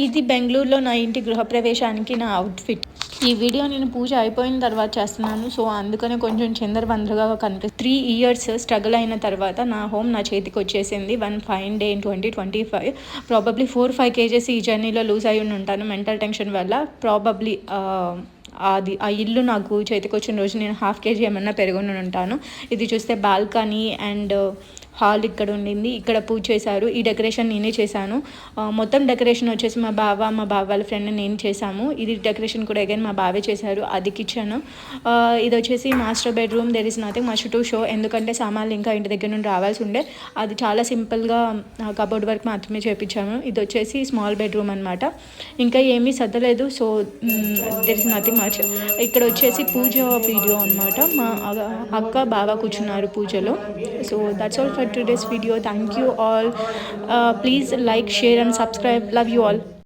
ఇది బెంగళూరులో నా ఇంటి గృహప్రవేశానికి నా అవుట్ఫిట్. ఈ వీడియో నేను పూజ అయిపోయిన తర్వాత చేస్తున్నాను. సో అందుకనే కొంచెం చిందరవందరగా కనిపిస్తుంది. 3 years స్ట్రగుల్ అయిన తర్వాత నా హోమ్ నా చేతికి వచ్చేసింది. One fine day in 2025. Probably 4-5 kgs ఈ జర్నీలో లూజ్ అయి ఉంటాను మెంటల్ టెన్షన్ వల్ల. ప్రాబబ్లీ ఆ ఇల్లు నాకు చేతికి వచ్చిన రోజు నేను 1/2 kg ఏమన్నా పెరుగుని ఉంటాను. ఇది చూస్తే బాల్కనీ అండ్ హాల్ ఇక్కడ ఉండింది. ఇక్కడ పూజ చేశారు. ఈ డెకరేషన్ నేనే చేశాను. మొత్తం డెకరేషన్ వచ్చేసి మా బావ వాళ్ళ ఫ్రెండ్ నేను చేశాము. ఇది డెకరేషన్ కూడా అగైన్ మా బావే చేశారు. అది కిచెన్. ఇది వచ్చేసి master bedroom. There is nothing much to show, ఎందుకంటే సామాన్లు ఇంకా ఇంటి దగ్గర నుండి రావాల్సి ఉండే. అది చాలా సింపుల్గా కబోర్డ్ వర్క్ మాత్రమే చేయించాము. ఇది వచ్చేసి స్మాల్ బెడ్రూమ్ అనమాట. ఇంకా ఏమీ సర్దలేదు. So there is nothing much. ఇక్కడ వచ్చేసి పూజ వీడియో అనమాట. మా అక్క బావ కూర్చున్నారు పూజలో. So that's all for today's video. Thank you all. Please like, share and subscribe. Love you all.